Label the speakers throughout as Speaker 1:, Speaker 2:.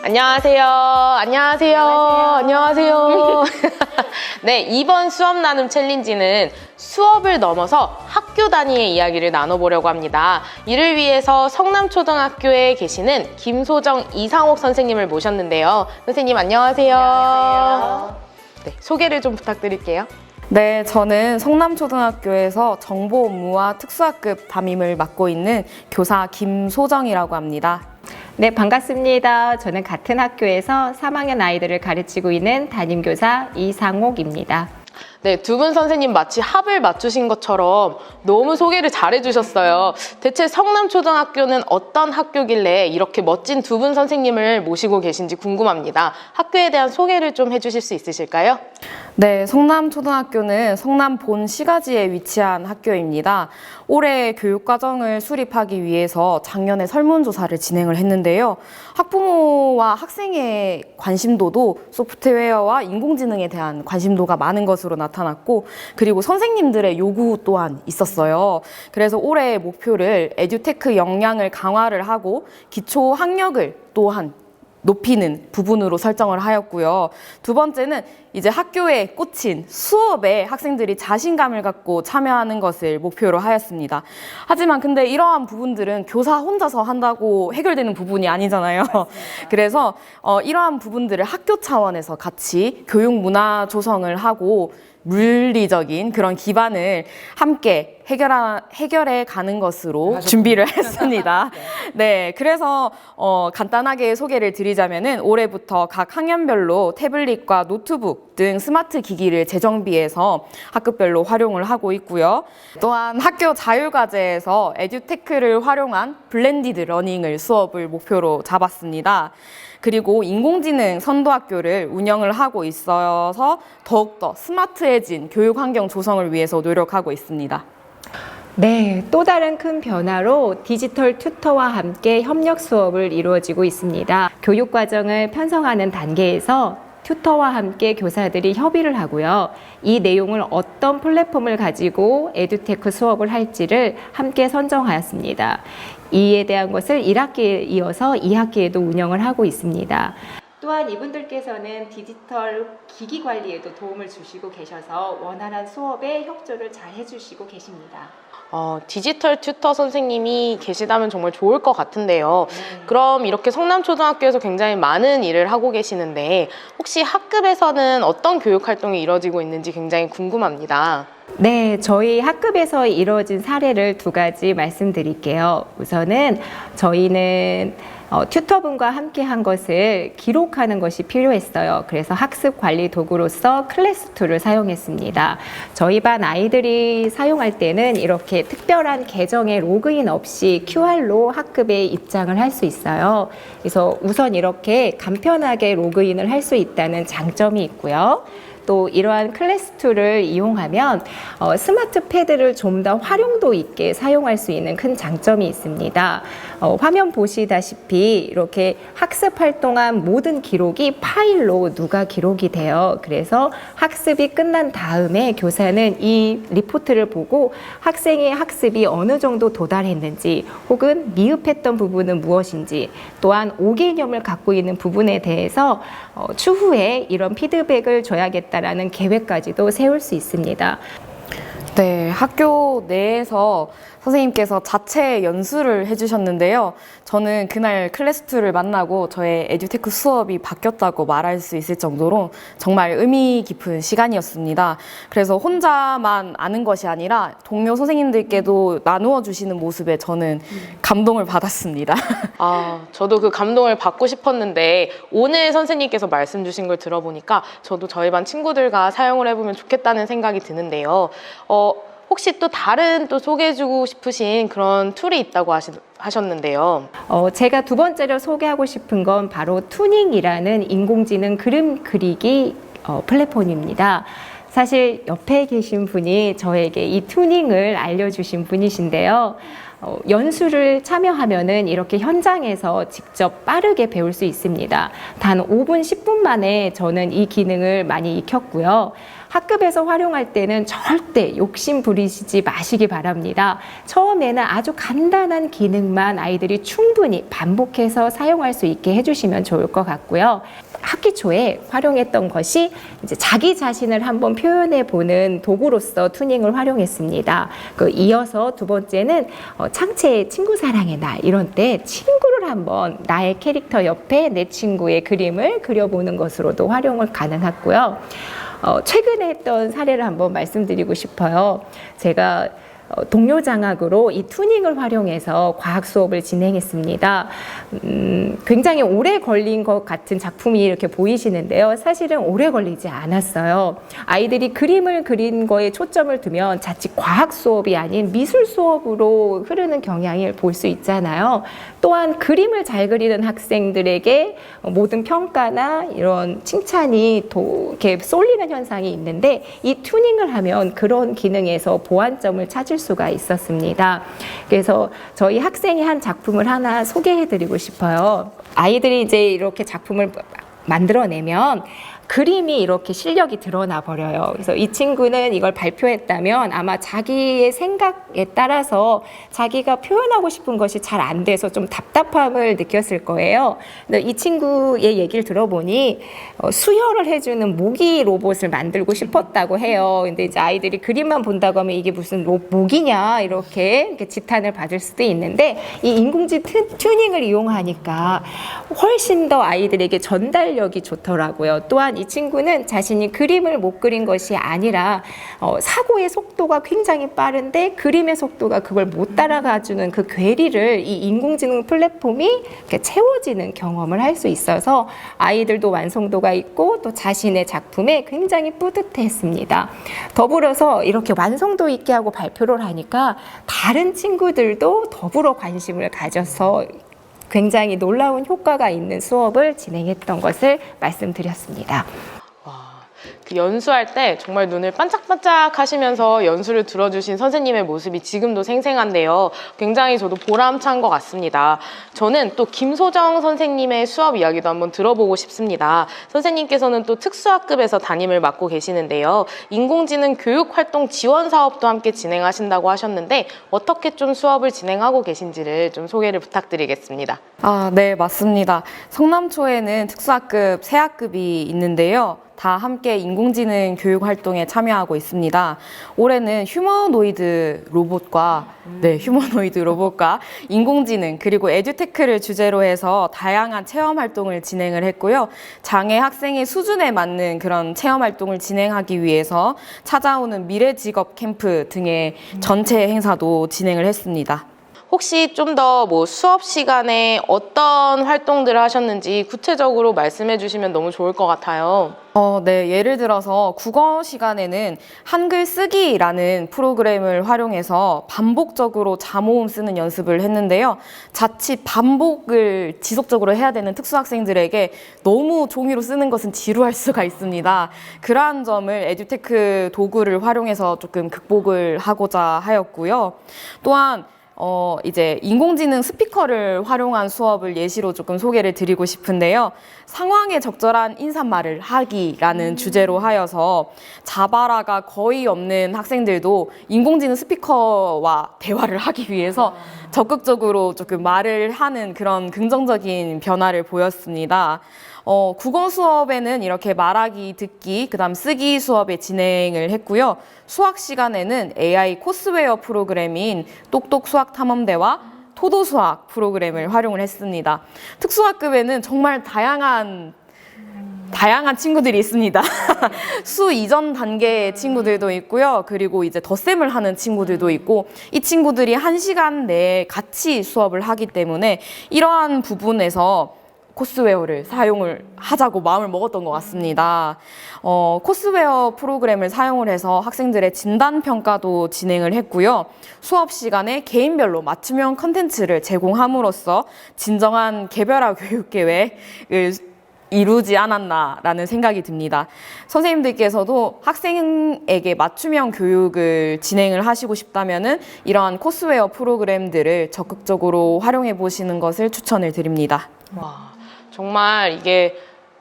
Speaker 1: 안녕하세요. 안녕하세요. 안녕하세요. 네, 이번 수업 나눔 챌린지는 수업을 넘어서 학교 단위의 이야기를 나눠보려고 합니다. 이를 위해서 성남초등학교에 계시는 김소정, 이상옥 선생님을 모셨는데요. 선생님 안녕하세요.
Speaker 2: 안녕하세요.
Speaker 1: 네, 소개를 좀 부탁드릴게요.
Speaker 2: 네, 저는 성남초등학교에서 정보 업무와 특수학급 담임을 맡고 있는 교사 김소정이라고 합니다.
Speaker 3: 네, 반갑습니다. 저는 같은 학교에서 3학년 아이들을 가르치고 있는 담임교사 이상옥입니다.
Speaker 1: 네, 두 분 선생님 마치 합을 맞추신 것처럼 너무 소개를 잘해주셨어요. 대체 성남초등학교는 어떤 학교길래 이렇게 멋진 두 분 선생님을 모시고 계신지 궁금합니다. 학교에 대한 소개를 좀 해주실 수 있으실까요?
Speaker 2: 네, 성남초등학교는 성남 본 시가지에 위치한 학교입니다. 올해 교육과정을 수립하기 위해서 작년에 설문조사를 진행을 했는데요. 학부모와 학생의 관심도도 소프트웨어와 인공지능에 대한 관심도가 많은 것으로 나타났고, 그리고 선생님들의 요구 또한 있었어요. 그래서 올해 목표를 에듀테크 역량을 강화를 하고 기초 학력을 또한 높이는 부분으로 설정을 하였고요. 두 번째는 이제 학교에 꽂힌 수업에 학생들이 자신감을 갖고 참여하는 것을 목표로 하였습니다. 하지만 근데 이러한 부분들은 교사 혼자서 한다고 해결되는 부분이 아니잖아요. 그래서 이러한 부분들을 학교 차원에서 같이 교육 문화 조성을 하고 물리적인 그런 기반을 함께 해결해 가는 것으로 준비를 했습니다. 네, 그래서 간단하게 소개를 드리자면은 올해부터 각 학년별로 태블릿과 노트북 등 스마트 기기를 재정비해서 학급별로 활용을 하고 있고요. 또한 학교 자율과제에서 에듀테크를 활용한 블렌디드 러닝을 수업을 목표로 잡았습니다. 그리고 인공지능 선도학교를 운영을 하고 있어서 더욱더 스마트해진 교육환경 조성을 위해서 노력하고 있습니다.
Speaker 3: 네, 또 다른 큰 변화로 디지털 튜터와 함께 협력 수업을 이루어지고 있습니다. 교육과정을 편성하는 단계에서 튜터와 함께 교사들이 협의를 하고요. 이 내용을 어떤 플랫폼을 가지고 에듀테크 수업을 할지를 함께 선정하였습니다. 이에 대한 것을 1학기에 이어서 2학기에도 운영을 하고 있습니다. 또한 이분들께서는 디지털 기기 관리에도 도움을 주시고 계셔서 원활한 수업에 협조를 잘 해주시고 계십니다.
Speaker 1: 디지털 튜터 선생님이 계시다면 정말 좋을 것 같은데요. 그럼 이렇게 성남초등학교에서 굉장히 많은 일을 하고 계시는데 혹시 학급에서는 어떤 교육 활동이 이루어지고 있는지 굉장히 궁금합니다.
Speaker 3: 네, 저희 학급에서 이루어진 사례를 두 가지 말씀드릴게요. 우선은 저희는 튜터분과 함께 한 것을 기록하는 것이 필요했어요. 그래서 학습 관리 도구로서 클래스2를 사용했습니다. 저희 반 아이들이 사용할 때는 이렇게 특별한 계정에 로그인 없이 QR로 학급에 입장을 할 수 있어요. 그래서 우선 이렇게 간편하게 로그인을 할 수 있다는 장점이 있고요. 또 이러한 클래스2를 이용하면 스마트 패드를 좀 더 활용도 있게 사용할 수 있는 큰 장점이 있습니다. 화면 보시다시피 이렇게 학습할 동안 모든 기록이 파일로 누가 기록이 돼요. 그래서 학습이 끝난 다음에 교사는 이 리포트를 보고 학생의 학습이 어느 정도 도달했는지 혹은 미흡했던 부분은 무엇인지 또한 오개념을 갖고 있는 부분에 대해서 추후에 이런 피드백을 줘야겠다라는 계획까지도 세울 수 있습니다.
Speaker 2: 네, 학교 내에서 선생님께서 자체 연수를 해주셨는데요. 저는 그날 클래스2를 만나고 저의 에듀테크 수업이 바뀌었다고 말할 수 있을 정도로 정말 의미 깊은 시간이었습니다. 그래서 혼자만 아는 것이 아니라 동료 선생님들께도 나누어 주시는 모습에 저는 감동을 받았습니다.
Speaker 1: 저도 그 감동을 받고 싶었는데 오늘 선생님께서 말씀 주신 걸 들어보니까 저도 저희 반 친구들과 사용을 해보면 좋겠다는 생각이 드는데요. 혹시 또 다른 또 소개해주고 싶으신 그런 툴이 있다고 하셨는데요.
Speaker 3: 제가 두 번째로 소개하고 싶은 건 바로 투닝이라는 인공지능 그림 그리기 플랫폼입니다. 사실 옆에 계신 분이 저에게 이 투닝을 알려주신 분이신데요. 연수를 참여하면은 이렇게 현장에서 직접 빠르게 배울 수 있습니다. 단 5분, 10분 만에 저는 이 기능을 많이 익혔고요. 학급에서 활용할 때는 절대 욕심 부리시지 마시기 바랍니다. 처음에는 아주 간단한 기능만 아이들이 충분히 반복해서 사용할 수 있게 해주시면 좋을 것 같고요. 학기 초에 활용했던 것이 이제 자기 자신을 한번 표현해 보는 도구로서 투닝을 활용했습니다. 이어서 두 번째는 창체의 친구 사랑의 날 이런 때 친구를 한번 나의 캐릭터 옆에 내 친구의 그림을 그려보는 것으로도 활용을 가능하고요. 최근에 했던 사례를 한번 말씀드리고 싶어요. 제가 동료 장학으로 이 투닝을 활용해서 과학 수업을 진행했습니다. 굉장히 오래 걸린 것 같은 작품이 이렇게 보이시는데요. 사실은 오래 걸리지 않았어요. 아이들이 그림을 그린 거에 초점을 두면 자칫 과학 수업이 아닌 미술 수업으로 흐르는 경향을 볼 수 있잖아요. 또한 그림을 잘 그리는 학생들에게 모든 평가나 이런 칭찬이 이렇게 쏠리는 현상이 있는데 이 투닝을 하면 그런 기능에서 보완점을 찾을 수가 있었습니다. 그래서 저희 학생이 한 작품을 하나 소개해드리고 싶어요. 아이들이 이제 이렇게 작품을 만들어내면 그림이 이렇게 실력이 드러나 버려요. 그래서 이 친구는 이걸 발표했다면 아마 자기의 생각에 따라서 자기가 표현하고 싶은 것이 잘 안 돼서 좀 답답함을 느꼈을 거예요. 근데 이 친구의 얘기를 들어보니 수혈을 해주는 모기 로봇을 만들고 싶었다고 해요. 근데 이제 아이들이 그림만 본다고 하면 이게 무슨 모기냐 이렇게 지탄을 받을 수도 있는데 이 인공지능 튜닝을 이용하니까 훨씬 더 아이들에게 전달력이 좋더라고요. 또한 이 친구는 자신이 그림을 못 그린 것이 아니라 사고의 속도가 굉장히 빠른데 그림의 속도가 그걸 못 따라가주는 그 괴리를 이 인공지능 플랫폼이 이렇게 채워지는 경험을 할 수 있어서 아이들도 완성도가 있고 또 자신의 작품에 굉장히 뿌듯했습니다. 더불어서 이렇게 완성도 있게 하고 발표를 하니까 다른 친구들도 더불어 관심을 가져서 굉장히 놀라운 효과가 있는 수업을 진행했던 것을 말씀드렸습니다.
Speaker 1: 그 연수할 때 정말 눈을 반짝반짝 하시면서 연수를 들어주신 선생님의 모습이 지금도 생생한데요. 굉장히 저도 보람찬 것 같습니다. 저는 또 김소정 선생님의 수업 이야기도 한번 들어보고 싶습니다. 선생님께서는 또 특수학급에서 담임을 맡고 계시는데요. 인공지능 교육활동 지원 사업도 함께 진행하신다고 하셨는데 어떻게 좀 수업을 진행하고 계신지를 좀 소개를 부탁드리겠습니다.
Speaker 2: 네, 맞습니다. 성남초에는 특수학급, 새학급이 있는데요. 다 함께 인공지능 교육 활동에 참여하고 있습니다. 올해는 휴머노이드 로봇과 인공지능 그리고 에듀테크를 주제로 해서 다양한 체험 활동을 진행을 했고요. 장애 학생의 수준에 맞는 그런 체험 활동을 진행하기 위해서 찾아오는 미래 직업 캠프 등의 전체 행사도 진행을 했습니다.
Speaker 1: 혹시 좀 더 수업 시간에 어떤 활동들을 하셨는지 구체적으로 말씀해 주시면 너무 좋을 것 같아요.
Speaker 2: 네. 예를 들어서 국어 시간에는 한글 쓰기라는 프로그램을 활용해서 반복적으로 자모음 쓰는 연습을 했는데요. 자칫 반복을 지속적으로 해야 되는 특수학생들에게 너무 종이로 쓰는 것은 지루할 수가 있습니다. 그러한 점을 에듀테크 도구를 활용해서 조금 극복을 하고자 하였고요. 또한 이제 인공지능 스피커를 활용한 수업을 예시로 조금 소개를 드리고 싶은데요. 상황에 적절한 인사말을 하기라는 주제로 하여서 자바라가 거의 없는 학생들도 인공지능 스피커와 대화를 하기 위해서 적극적으로 조금 말을 하는 그런 긍정적인 변화를 보였습니다. 국어 수업에는 이렇게 말하기, 듣기, 그다음 쓰기 수업에 진행을 했고요. 수학 시간에는 AI 코스웨어 프로그램인 똑똑 수학 탐험대와 토도 수학 프로그램을 활용을 했습니다. 특수학급에는 정말 다양한 친구들이 있습니다. 수 이전 단계의 친구들도 있고요. 그리고 이제 덧셈을 하는 친구들도 있고, 이 친구들이 1시간 내에 같이 수업을 하기 때문에 이러한 부분에서 코스웨어를 사용을 하자고 마음을 먹었던 것 같습니다. 코스웨어 프로그램을 사용을 해서 학생들의 진단평가도 진행을 했고요. 수업 시간에 개인별로 맞춤형 컨텐츠를 제공함으로써 진정한 개별화 교육계획을 이루지 않았나라는 생각이 듭니다. 선생님들께서도 학생에게 맞춤형 교육을 진행을 하시고 싶다면은 이러한 코스웨어 프로그램들을 적극적으로 활용해 보시는 것을 추천을 드립니다.
Speaker 1: 와, 정말 이게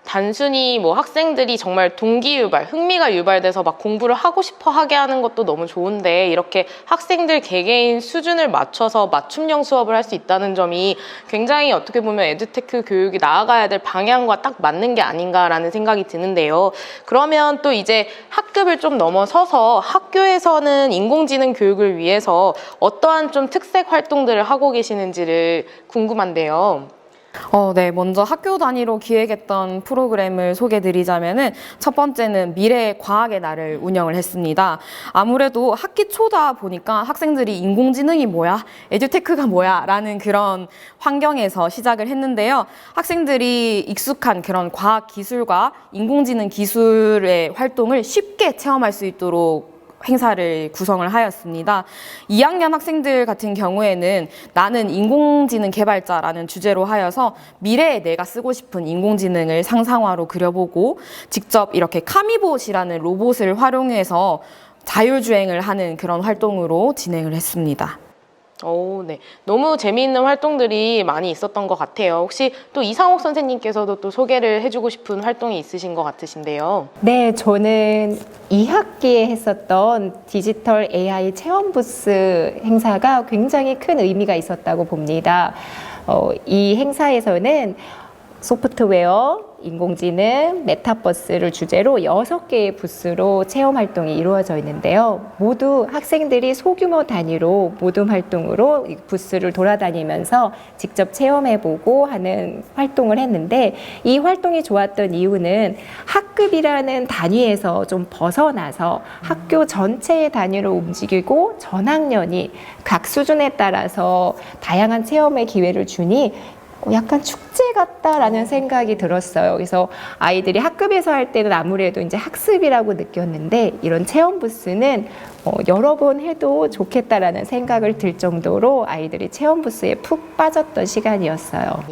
Speaker 1: 단순히 뭐 학생들이 정말 동기유발, 흥미가 유발돼서 막 공부를 하고 싶어 하게 하는 것도 너무 좋은데 이렇게 학생들 개개인 수준을 맞춰서 맞춤형 수업을 할 수 있다는 점이 굉장히 어떻게 보면 에듀테크 교육이 나아가야 될 방향과 딱 맞는 게 아닌가라는 생각이 드는데요. 그러면 또 이제 학급을 좀 넘어서서 학교에서는 인공지능 교육을 위해서 어떠한 좀 특색 활동들을 하고 계시는지를 궁금한데요.
Speaker 2: 네. 먼저 학교 단위로 기획했던 프로그램을 소개드리자면은 첫 번째는 미래 과학의 날을 운영을 했습니다. 아무래도 학기 초다 보니까 학생들이 인공지능이 뭐야? 에듀테크가 뭐야? 라는 그런 환경에서 시작을 했는데요. 학생들이 익숙한 그런 과학 기술과 인공지능 기술의 활동을 쉽게 체험할 수 있도록 행사를 구성을 하였습니다. 2학년 학생들 같은 경우에는 나는 인공지능 개발자라는 주제로 하여서 미래에 내가 쓰고 싶은 인공지능을 상상화로 그려보고 직접 이렇게 카미봇이라는 로봇을 활용해서 자율주행을 하는 그런 활동으로 진행을 했습니다.
Speaker 1: 오, 네. 너무 재미있는 활동들이 많이 있었던 것 같아요. 혹시 또 이상옥 선생님께서도 또 소개를 해주고 싶은 활동이 있으신 것 같으신데요.
Speaker 3: 네, 저는 2학기에 했었던 디지털 AI 체험 부스 행사가 굉장히 큰 의미가 있었다고 봅니다. 이 행사에서는 소프트웨어, 인공지능, 메타버스를 주제로 6개의 부스로 체험 활동이 이루어져 있는데요. 모두 학생들이 소규모 단위로 모둠 활동으로 이 부스를 돌아다니면서 직접 체험해보고 하는 활동을 했는데 이 활동이 좋았던 이유는 학급이라는 단위에서 좀 벗어나서 학교 전체의 단위로 움직이고 전 학년이 각 수준에 따라서 다양한 체험의 기회를 주니 약간 축제 같다라는 생각이 들었어요. 그래서 아이들이 학급에서 할 때는 아무래도 이제 학습이라고 느꼈는데 이런 체험 부스는 여러 번 해도 좋겠다라는 생각을 들 정도로 아이들이 체험 부스에 푹 빠졌던 시간이었어요.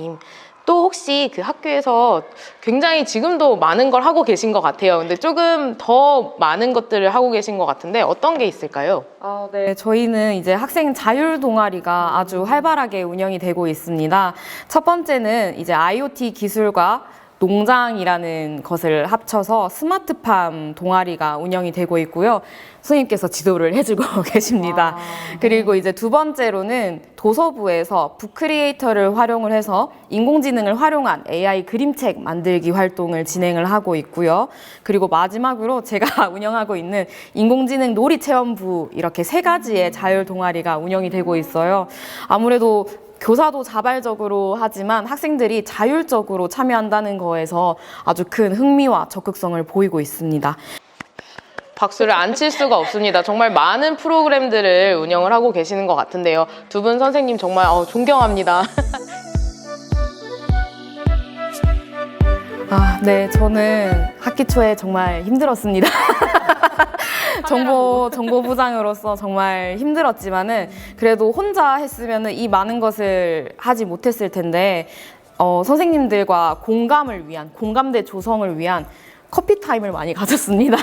Speaker 1: 또 혹시 그 학교에서 굉장히 지금도 많은 걸 하고 계신 것 같아요. 근데 조금 더 많은 것들을 하고 계신 것 같은데 어떤 게 있을까요?
Speaker 2: 네, 저희는 이제 학생 자율 동아리가 아주 활발하게 운영이 되고 있습니다. 첫 번째는 이제 IoT 기술과 농장이라는 것을 합쳐서 스마트팜 동아리가 운영이 되고 있고요. 선생님께서 지도를 해주고 계십니다. 그리고 이제 두 번째로는 도서부에서 북크리에이터를 활용을 해서 인공지능을 활용한 AI 그림책 만들기 활동을 진행을 하고 있고요. 그리고 마지막으로 제가 운영하고 있는 인공지능 놀이체험부 이렇게 3가지의 자율 동아리가 운영이 되고 있어요. 아무래도 교사도 자발적으로 하지만 학생들이 자율적으로 참여한다는 거에서 아주 큰 흥미와 적극성을 보이고 있습니다.
Speaker 1: 박수를 안 칠 수가 없습니다. 정말 많은 프로그램들을 운영을 하고 계시는 것 같은데요. 두 분 선생님 정말 존경합니다.
Speaker 2: 네, 저는 학기 초에 정말 힘들었습니다. 정보부장으로서 정말 힘들었지만은 그래도 혼자 했으면은 이 많은 것을 하지 못했을 텐데 선생님들과 공감대 조성을 위한 커피 타임을 많이 가졌습니다.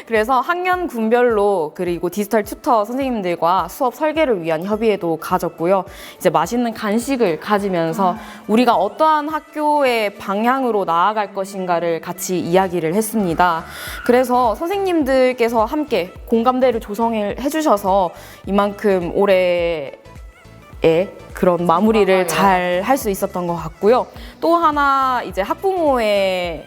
Speaker 2: 그래서 학년 군별로 그리고 디지털 튜터 선생님들과 수업 설계를 위한 협의회도 가졌고요. 이제 맛있는 간식을 가지면서 우리가 어떠한 학교의 방향으로 나아갈 것인가를 같이 이야기를 했습니다. 그래서 선생님들께서 함께 공감대를 조성해 주셔서 이만큼 올해 그런 마무리를 잘 할 수 있었던 것 같고요. 또 하나 이제 학부모의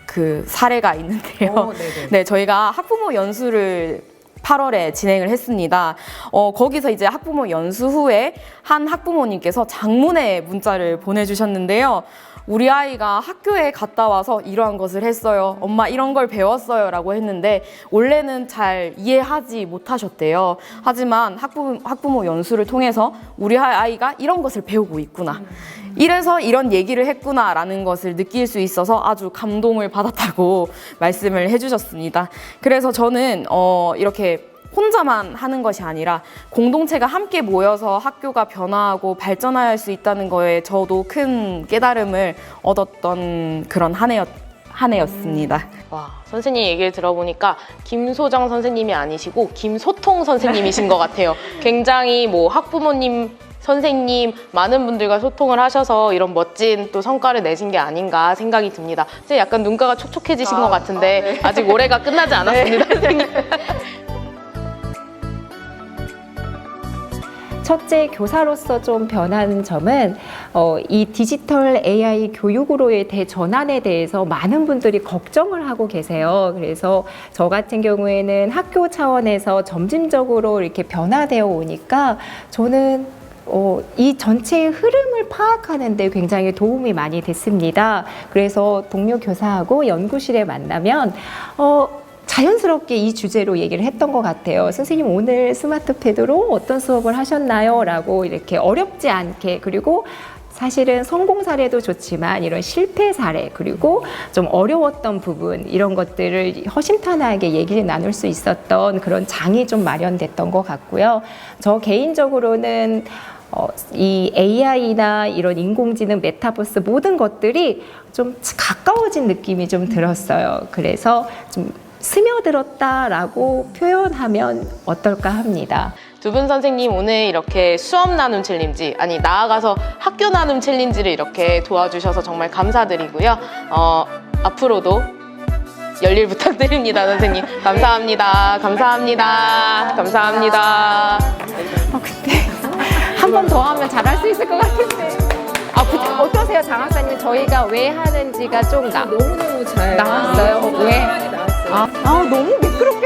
Speaker 2: 그 사례가 있는데요. 네, 저희가 학부모 연수를 8월에 진행을 했습니다. 거기서 이제 학부모 연수 후에 한 학부모님께서 장문의 문자를 보내주셨는데요. 우리 아이가 학교에 갔다 와서 이러한 것을 했어요. 엄마 이런 걸 배웠어요. 라고 했는데 원래는 잘 이해하지 못하셨대요. 하지만 학부모 연수를 통해서 우리 아이가 이런 것을 배우고 있구나. 이래서 이런 얘기를 했구나라는 것을 느낄 수 있어서 아주 감동을 받았다고 말씀을 해주셨습니다. 그래서 저는 이렇게 혼자만 하는 것이 아니라 공동체가 함께 모여서 학교가 변화하고 발전할 수 있다는 거에 저도 큰 깨달음을 얻었던 그런 한 해였습니다.
Speaker 1: 와, 선생님 얘기를 들어보니까 김소정 선생님이 아니시고 김소통 선생님이신 것 같아요. 굉장히 뭐 학부모님, 선생님 많은 분들과 소통을 하셔서 이런 멋진 또 성과를 내신 게 아닌가 생각이 듭니다. 선생님 약간 눈가가 촉촉해지신 것 같은데
Speaker 2: 네.
Speaker 1: 아직 올해가 끝나지 않았습니다. 선생님.
Speaker 3: 첫째, 교사로서 좀 변한 점은 이 디지털 AI 교육으로의 대전환에 대해서 많은 분들이 걱정을 하고 계세요. 그래서 저 같은 경우에는 학교 차원에서 점진적으로 이렇게 변화되어 오니까 저는 이 전체의 흐름을 파악하는 데 굉장히 도움이 많이 됐습니다. 그래서 동료 교사하고 연구실에 만나면 자연스럽게 이 주제로 얘기를 했던 것 같아요. 선생님 오늘 스마트 패드로 어떤 수업을 하셨나요? 라고 이렇게 어렵지 않게, 그리고 사실은 성공 사례도 좋지만 이런 실패 사례, 그리고 좀 어려웠던 부분, 이런 것들을 허심탄회하게 얘기를 나눌 수 있었던 그런 장이 좀 마련됐던 것 같고요. 저 개인적으로는 이 AI나 이런 인공지능, 메타버스 모든 것들이 좀 가까워진 느낌이 좀 들었어요. 그래서 좀 스며들었다라고 표현하면 어떨까 합니다.
Speaker 1: 두 분 선생님 오늘 이렇게 수업 나눔 챌린지, 아니 나아가서 학교 나눔 챌린지를 이렇게 도와주셔서 정말 감사드리고요. 앞으로도 열일 부탁드립니다, 선생님. 감사합니다. 감사합니다. 감사합니다.
Speaker 3: 근데 한 번 더 하면 잘할 수 있을 것 같은데. 어떠세요, 장학사님? 저희가 왜 하는지가 좀 너무너무 잘 나왔어요. 왜? 너무 매끄럽게